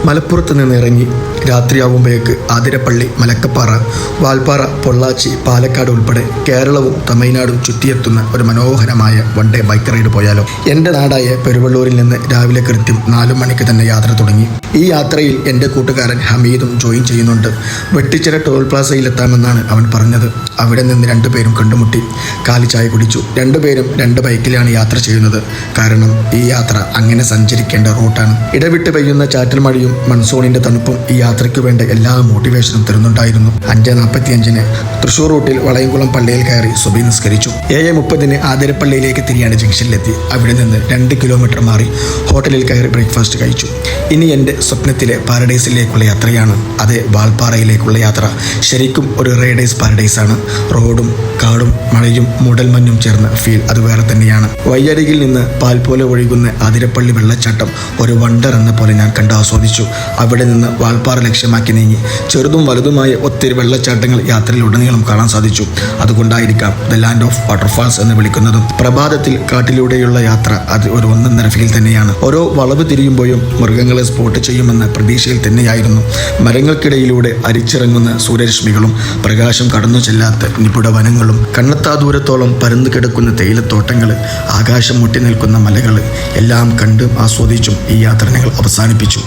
മലപ്പുറത്ത് നിന്ന് ഇറങ്ങി രാത്രിയാകുമ്പോഴേക്ക് ആതിരപ്പള്ളി, മലക്കപ്പാറ, വാൽപ്പാറ, പൊള്ളാച്ചി, പാലക്കാട് ഉൾപ്പെടെ കേരളവും തമിഴ്നാടും ചുറ്റിയെത്തുന്ന ഒരു മനോഹരമായ വൺ ഡേ ബൈക്ക് റൈഡ് പോയാലോ? എൻ്റെ നാടായ പെരുവള്ളൂരിൽ നിന്ന് രാവിലെ കൃത്യം 4 മണിക്ക് തന്നെ യാത്ര തുടങ്ങി. ഈ യാത്രയിൽ എൻ്റെ കൂട്ടുകാരൻ ഹമീദും ജോയിൻ ചെയ്യുന്നുണ്ട്. വെട്ടിച്ചിറ ടോൾ പ്ലാസയിലെത്താമെന്നാണ് അവൻ പറഞ്ഞത്. അവിടെ നിന്ന് രണ്ടുപേരും കണ്ടുമുട്ടി കാലിച്ചായ കുടിച്ചു. രണ്ടുപേരും 2 ബൈക്കിലാണ് യാത്ര ചെയ്യുന്നത്. കാരണം ഈ യാത്ര അങ്ങനെ സഞ്ചരിക്കേണ്ട റൂട്ടാണ്. ഇടവിട്ട് പെയ്യുന്ന ചാറ്റൽ മഴയും മൺസൂണിൻ്റെ തണുപ്പും ഈ യാത്രയ്ക്ക് വേണ്ട എല്ലാ മോട്ടിവേഷനും തരുന്നുണ്ടായിരുന്നു. 5:45 തൃശ്ശൂർ റൂട്ടിൽ വളയംകുളം പള്ളിയിൽ കയറി സുബഹി നിസ്കരിച്ചു. 7:30 ആതിരപ്പള്ളിയിലേക്ക് തിരിയാണ് ജംഗ്ഷനിലെത്തി. അവിടെ നിന്ന് 2 കിലോമീറ്റർ മാറി ഹോട്ടലിൽ കയറി ബ്രേക്ക്ഫാസ്റ്റ് കഴിച്ചു. ഇനി എൻ്റെ സ്വപ്നത്തിലെ പാരഡൈസിലേക്കുള്ള യാത്രയാണ്. അതെ, വാൽപ്പാറയിലേക്കുള്ള യാത്ര. ശരിക്കും ഒരു റൈഡേഴ്സ് പാരഡൈസാണ്. റോഡും കാടും മഴയും മൂടൽമഞ്ഞും ചേർന്ന ഫീൽ അത് വേറെ തന്നെയാണ്. വയ്യരികിൽ നിന്ന് പാൽ പോലെ ഒഴുകുന്ന ആതിരപ്പള്ളി വെള്ളച്ചാട്ടം ഒരു വണ്ടർ എന്ന പോലെ ഞാൻ കണ്ട് ആസ്വദിച്ചു. അവിടെ നിന്ന് വാൽപ്പാറ ലക്ഷ്യമാക്കി നീങ്ങി ചെറുതും വലുതുമായ ഒത്തിരി വെള്ളച്ചാട്ടങ്ങൾ യാത്രയിലുടനീളം കാണാൻ സാധിച്ചു. അതുകൊണ്ടായിരിക്കാം ദ ലാൻഡ് ഓഫ് വാട്ടർഫാൾസ് എന്ന് വിളിക്കുന്നതും. പ്രഭാതത്തിൽ കാട്ടിലൂടെയുള്ള യാത്ര അത് ഒരു ഒന്നൊന്നര ഫീൽ തന്നെയാണ്. ഓരോ വളവ് തിരിയുമ്പോഴും മൃഗങ്ങളെ സ്പോട്ട് ചെയ്യുമെന്ന പ്രതീക്ഷയിൽ തന്നെയായിരുന്നു. മരങ്ങൾക്കിടയിലൂടെ അരിച്ചിറങ്ങുന്ന സൂര്യരശ്മികളും പ്രകാശം കടന്നു ചെല്ലാത്ത നിപുണ വനങ്ങളും കണ്ണെത്താ ദൂരത്തോളം പരന്നു കിടക്കുന്ന തേയിലത്തോട്ടങ്ങൾ, ആകാശം മുട്ടി നിൽക്കുന്ന മലകൾ എല്ലാം കണ്ടും ആസ്വദിച്ചും ഈ യാത്ര ഞങ്ങൾ അവസാനിപ്പിച്ചു.